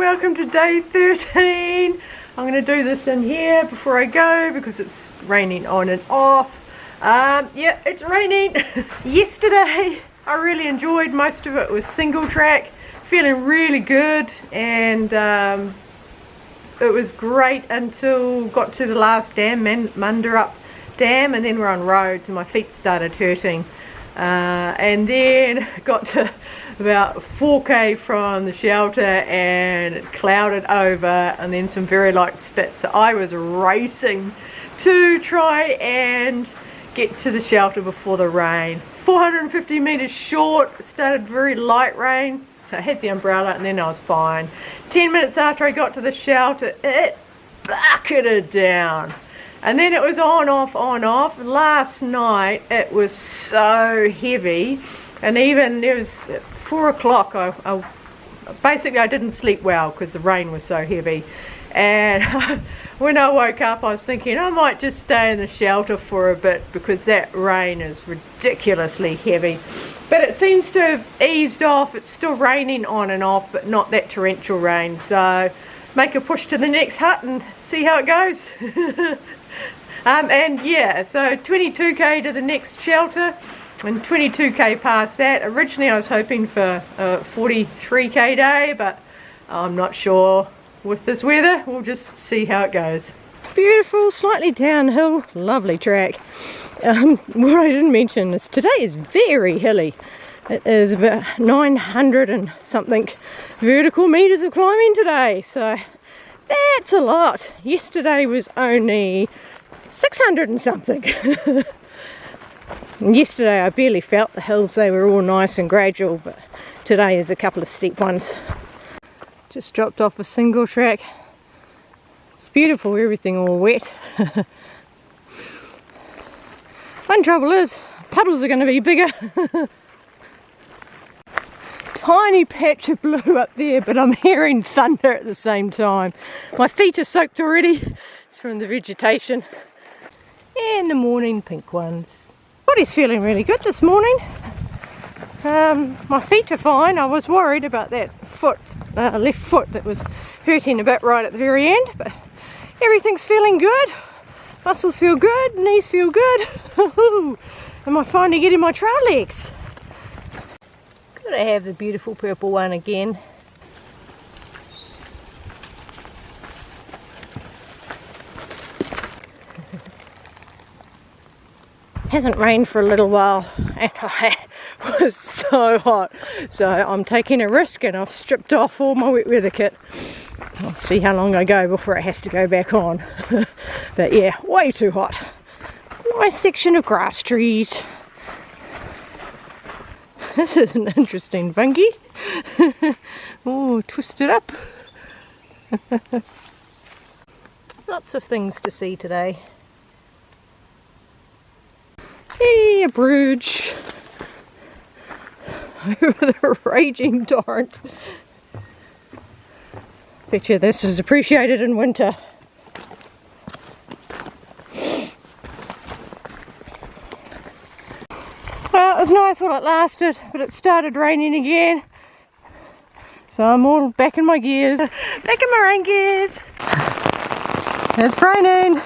welcome to day 13. I'm going to do this in here before I go because it's raining on and off. Yeah, it's raining. Yesterday I really enjoyed, most of it was single track, feeling really good, and it was great until got to the last dam, Munderup Dam, and then we're on roads and my feet started hurting. And then got to about 4k from the shelter and it clouded over and then some very light spit, so I was racing to try and get to the shelter before the rain. 450 meters short, it started very light rain, so I had the umbrella and then I was fine. 10 minutes after I got to the shelter, it bucketed down. And then it was on, off, on, off. Last night it was so heavy, and even it was 4 o'clock. Basically I didn't sleep well because the rain was so heavy. And when I woke up I was thinking I might just stay in the shelter for a bit because that rain is ridiculously heavy. But it seems to have eased off. It's still raining on and off, but not that torrential rain. So make a push to the next hut and see how it goes. And yeah, so 22k to the next shelter and 22k past that. Originally I was hoping for a 43k day, but I'm not sure with this weather. We'll just see how it goes. Beautiful, slightly downhill, lovely track. What I didn't mention is today is very hilly. It is about 900 and something vertical meters of climbing today, so that's a lot. Yesterday was only 600 and something. Yesterday I barely felt the hills, they were all nice and gradual, but today is a couple of steep ones. Just dropped off a single track. It's beautiful, everything all wet. One trouble is, puddles are going to be bigger. Tiny patch of blue up there, but I'm hearing thunder at the same time. My feet are soaked already. It's from the vegetation. And the morning pink ones. Body's feeling really good this morning. My feet are fine. I was worried about that foot, left foot that was hurting a bit right at the very end, but everything's feeling good. Muscles feel good, knees feel good. Am I finally getting my trail legs? Gotta have the beautiful purple one again. Hasn't rained for a little while and I was so hot, so I'm taking a risk and I've stripped off all my wet weather kit. I'll see how long I go before it has to go back on. But yeah, way too hot. Nice section of grass trees. This is an interesting fungi. Oh, twisted up. Lots of things to see today. Hey, a bridge over the raging torrent. Bet you this is appreciated in winter. Well, it was nice while it lasted, but it started raining again. So I'm all back in my gears. Back in my rain gears. It's raining.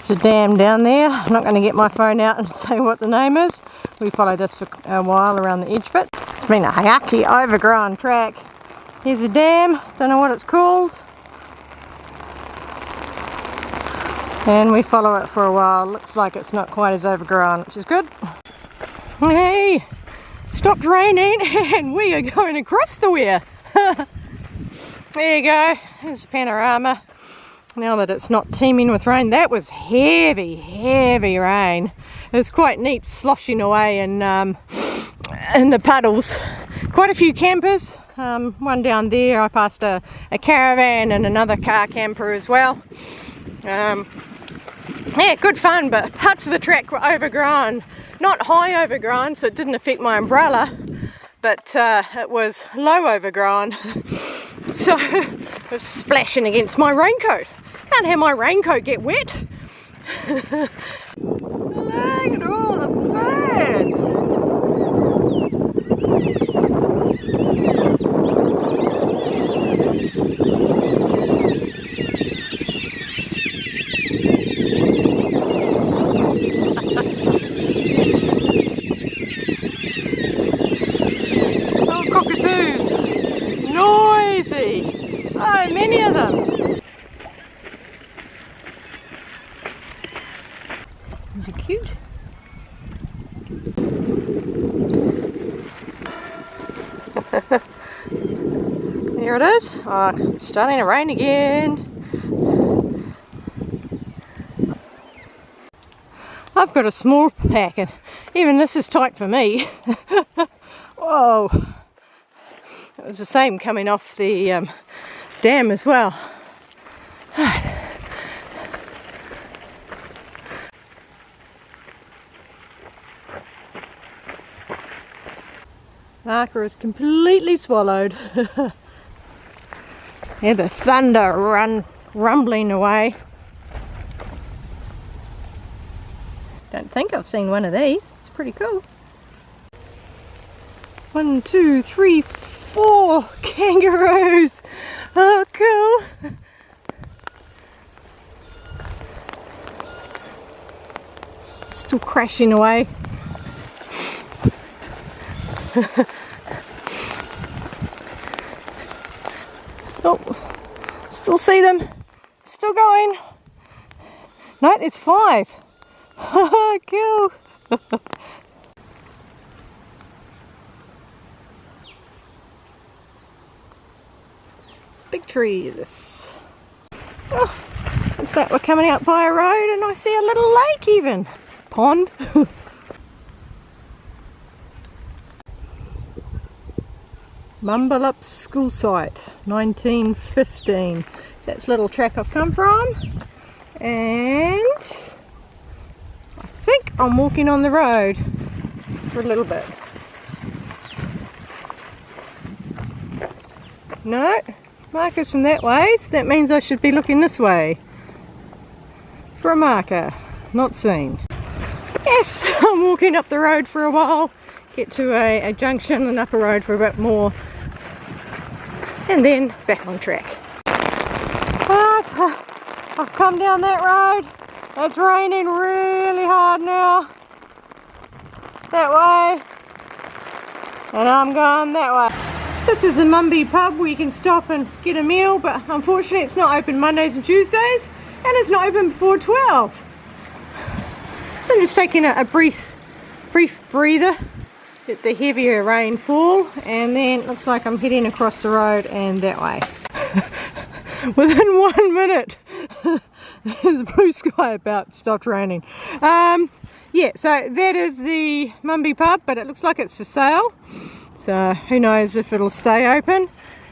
A dam down there. I'm not going to get my phone out and say what the name is. We followed this for a while around the edge of it. It's been a yucky overgrown track. Here's a dam, don't know what it's called. And we follow it for a while. Looks like it's not quite as overgrown, which is good. Hey, stopped raining and we are going across the weir. There you go, there's a panorama. Now that it's not teeming with rain. That was heavy, heavy rain. It was quite neat sloshing away in the puddles. Quite a few campers. One down there, I passed a caravan and another car camper as well. Yeah, good fun, but parts of the track were overgrown. Not high overgrown, so it didn't affect my umbrella, but it was low overgrown. So it was splashing against my raincoat. Can't have my raincoat get wet. Look at all the birds. There it is. Oh, it's starting to rain again. I've got a small pack and even this is tight for me. Whoa. It was the same coming off the dam as well. Right. Marker is completely swallowed. Yeah, the thunder rumbling away. Don't think I've seen one of these. It's pretty cool. 1, 2, 3, 4 kangaroos. Oh, cool. Still crashing away. Oh, still see them. Still going. No, there's 5. Cool. Big trees. Oh, looks like we're coming out by a road and I see a little lake even. Pond. Mumbalup school site, 1915. So that's the little track I've come from. And I think I'm walking on the road for a little bit. No, markers from that way, so that means I should be looking this way for a marker. Not seen. Yes, I'm walking up the road for a while, get to a junction and up a road for a bit more, and then back on track. But I've come down that road. It's raining really hard now. That way. And I'm going that way. This is the Mumby pub where you can stop and get a meal, but unfortunately it's not open Mondays and Tuesdays, and it's not open before 12. So I'm just taking a brief breather, let the heavier rain fall, and then it looks like I'm heading across the road and that way. Within 1 minute, the blue sky about stopped raining. Yeah, so that is the Mumby pub, but it looks like it's for sale. So who knows if it'll stay open. And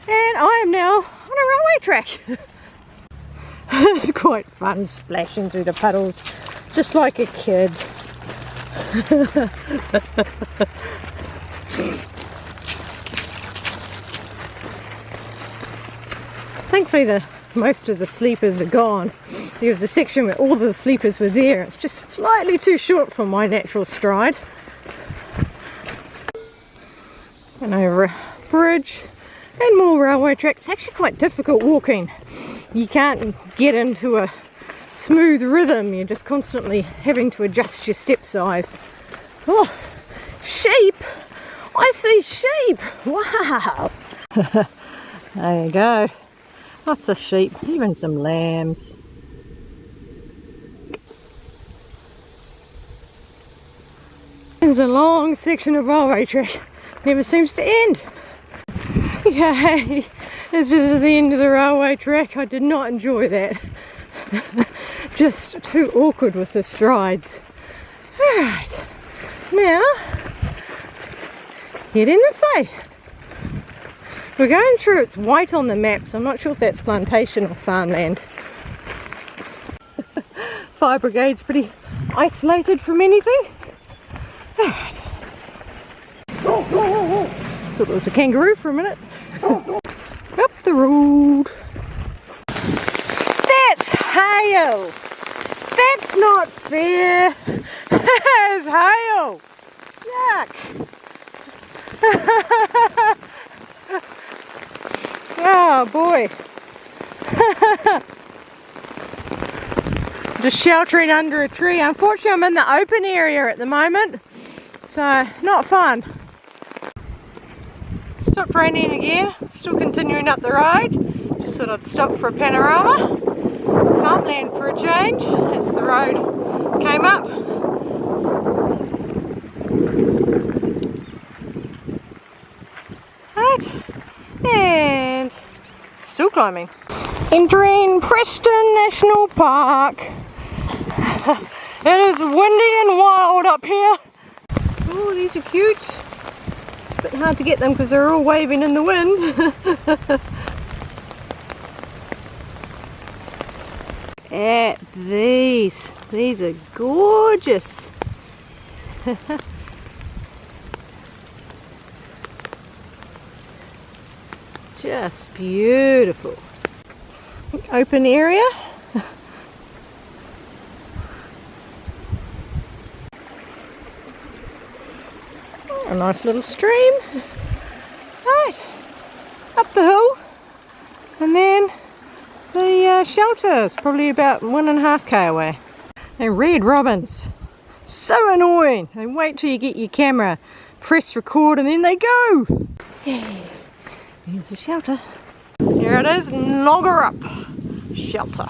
I am now on a railway track. It's quite fun splashing through the puddles, just like a kid. Thankfully most of the sleepers are gone. There was a section where all the sleepers were there. It's just slightly too short for my natural stride. And over a bridge and more railway track. It's actually quite difficult walking. You can't get into a smooth rhythm. You're just constantly having to adjust your step size. Oh, sheep! I see sheep! Wow! There you go. Lots of sheep, even some lambs. There's a long section of railway track. Never seems to end. Yay! This is the end of the railway track. I did not enjoy that. Just too awkward with the strides. Alright, now heading this way. We're going through, it's white on the map, so I'm not sure if that's plantation or farmland. Fire brigade's pretty isolated from anything. Alright. Thought it was a kangaroo for a minute. Up the road. That's hail! That's not fair! That's hail! Yuck! Oh boy! Just sheltering under a tree. Unfortunately I'm in the open area at the moment, so not fun. Stopped raining again, still continuing up the road. Just thought I'd stop for a panorama. Farmland for a change, as the road came up. Right, climbing. Entering Preston National Park. It is windy and wild up here. Oh, these are cute. It's a bit hard to get them because they're all waving in the wind. At these are gorgeous. Just beautiful. Open area. A nice little stream. Right, up the hill, and then the shelter is probably about 1.5 k away. They're red robins. So annoying. They wait till you get your camera, press record, and then they go. There's the shelter. Here it is, Noggerup Shelter.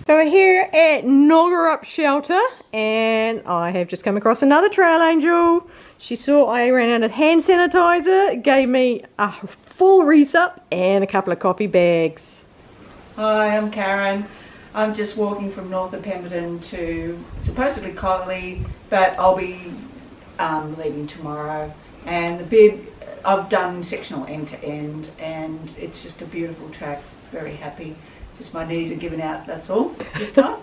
So we're here at Noggerup Shelter, and I have just come across another trail angel. She saw I ran out of hand sanitizer, gave me a full resup and a couple of coffee bags. Hi, I'm Karen. I'm just walking from north of Pemberton to supposedly Collie, but I'll be leaving tomorrow. And the bib, I've done sectional end to end, and it's just a beautiful track. Very happy. Just my knees are giving out, that's all this time.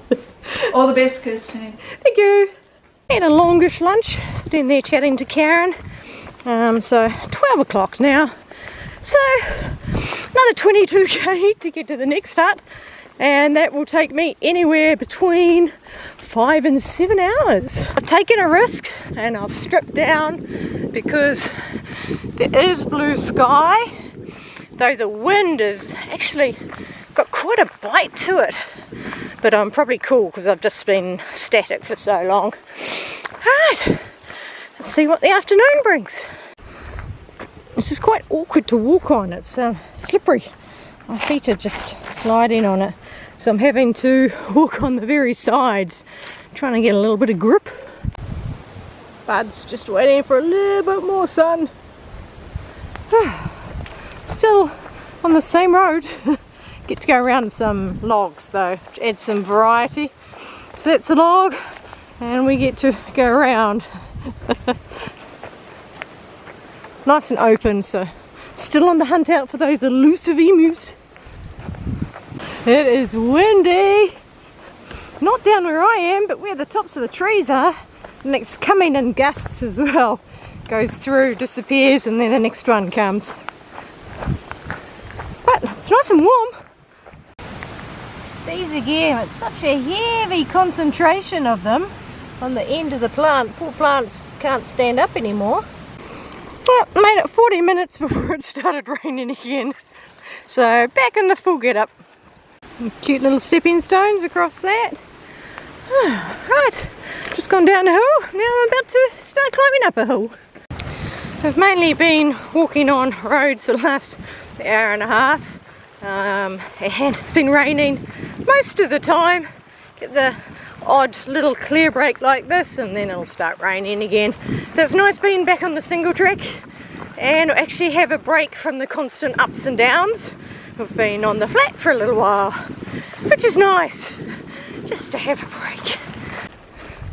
All the best, Kirsty. Thank you. Had a longish lunch, sitting there chatting to Karen. So 12 o'clock now. So another 22k to get to the next hut, and that will take me anywhere between 5 and 7 hours. I've taken a risk and I've stripped down because there is blue sky, though the wind is actually got quite a bite to it, but I'm probably cool because I've just been static for so long. Alright, let's see what the afternoon brings. This is quite awkward to walk on, it's slippery. My feet are just sliding on it, so I'm having to walk on the very sides, trying to get a little bit of grip. Bud's just waiting for a little bit more sun. Still on the same road. Get to go around some logs though, to add some variety. So that's a log, and we get to go around. Nice and open, so still on the hunt out for those elusive emus. It is windy. Not down where I am, but where the tops of the trees are. And it's coming in gusts as well. Goes through, disappears, and then the next one comes. But it's nice and warm. These again, it's such a heavy concentration of them on the end of the plant. Poor plants can't stand up anymore. But made it 40 minutes before it started raining again. So back in the full get up. Cute little stepping stones across that. Right, just gone down a hill. Now I'm about to start climbing up a hill. I've mainly been walking on roads for the last hour and a half. And it's been raining most of the time. Get the odd little clear break like this, and then it'll start raining again. So it's nice being back on the single track and actually have a break from the constant ups and downs. We've been on the flat for a little while, which is nice, just to have a break.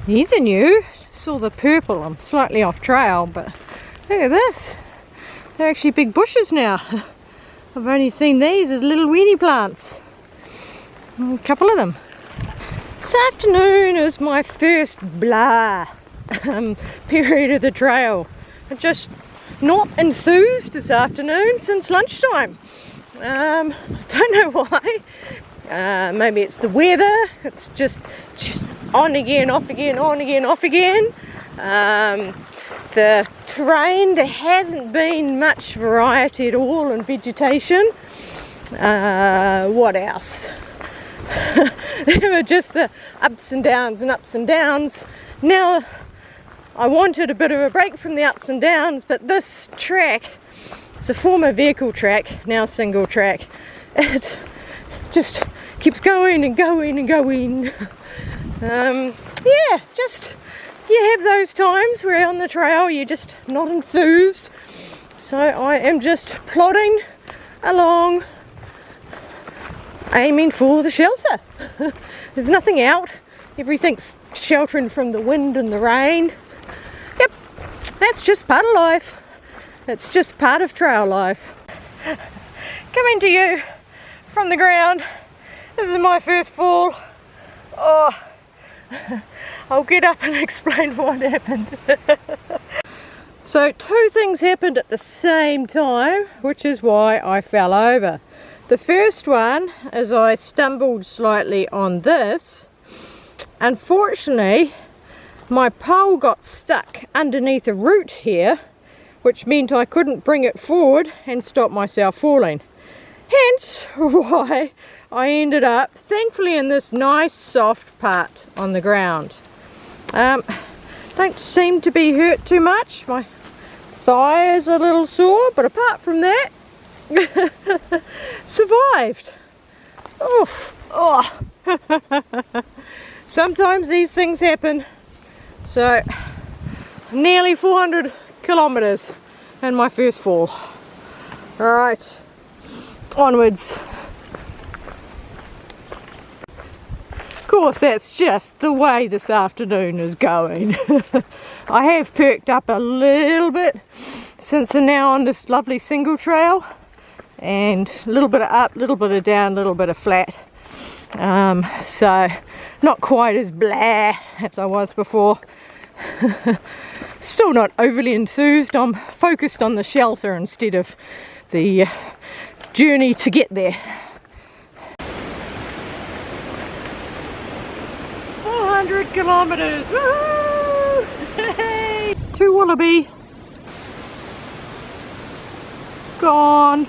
Here's a new, saw the purple. I'm slightly off trail, but look at this. They're actually big bushes now. I've only seen these as little weenie plants. A couple of them. This afternoon is my first blah period of the trail. I'm just not enthused this afternoon since lunchtime. Don't know why. Maybe it's the weather. It's just on again, off again, on again, off again. The terrain, there hasn't been much variety at all in vegetation. What else? There were just the ups and downs and ups and downs. Now I wanted a bit of a break from the ups and downs, but this track, it's a former vehicle track, now single track. It just keeps going and going and going. Yeah, just you have those times where on the trail you're just not enthused. So I am just plodding along aiming for the shelter. There's nothing out. Everything's sheltering from the wind and the rain. Yep, that's just part of life. It's just part of trail life. Coming to you from the ground. This is my first fall. Oh, I'll get up and explain what happened. So 2 things happened at the same time, which is why I fell over. The first one is I stumbled slightly on this. Unfortunately, my pole got stuck underneath a root here, which meant I couldn't bring it forward and stop myself falling. Hence why I ended up, thankfully, in this nice soft part on the ground. Don't seem to be hurt too much. My thigh is a little sore, but apart from that, survived. Oof. Oh. Sometimes these things happen. So, nearly 400 kilometers and my first fall. Alright, onwards. Of course, that's just the way this afternoon is going. I have perked up a little bit since we're now on this lovely single trail, and a little bit of up, a little bit of down, a little bit of flat. So not quite as blah as I was before. Still not overly enthused. I'm focused on the shelter instead of the journey to get there. 400 kilometers. Woohoo! Hey! 2 wallaby gone.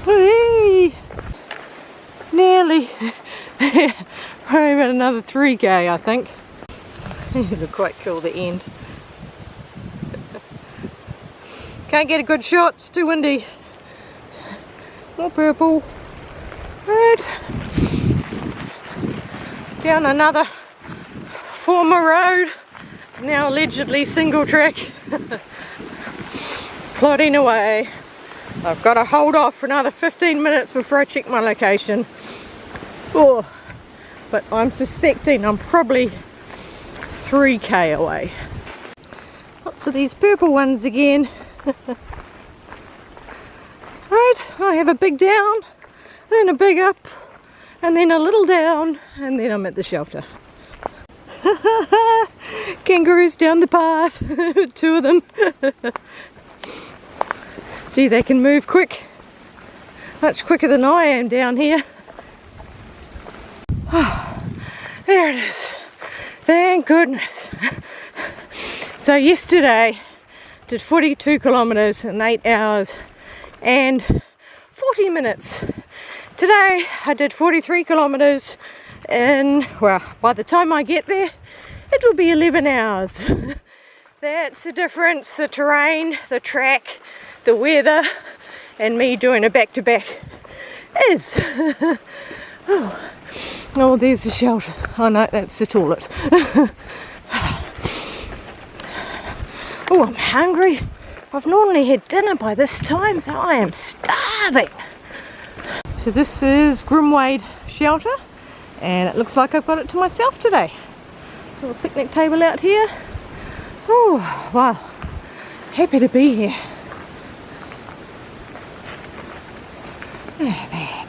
Hey! Nearly. Probably about another 3k, I think. It'll quite cool the end. Can't get a good shot, it's too windy. More purple. Right. Down another former road, now allegedly single track. Plodding away. I've got to hold off for another 15 minutes before I check my location. Oh, but I'm suspecting I'm probably 3k away. Lots of these purple ones again. Right, I have a big down, then a big up, and then a little down, and then I'm at the shelter. Kangaroos down the path, 2 of them. Gee, they can move quick, much quicker than I am down here. Oh, there it is, thank goodness. So yesterday did 42 kilometers in 8 hours and 40 minutes. Today I did 43 kilometers in, well, by the time I get there it will be 11 hours. That's the difference, the terrain, the track, the weather, and me doing a back-to-back is. Oh, there's the shelter. Oh no, that's the toilet. Oh, I'm hungry. I've normally had dinner by this time, so I am starving. So this is Grimwade shelter, and it looks like I've got it to myself today. Little picnic table out here. Oh, wow. Happy to be here. Look at that.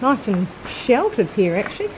Nice and sheltered here, actually.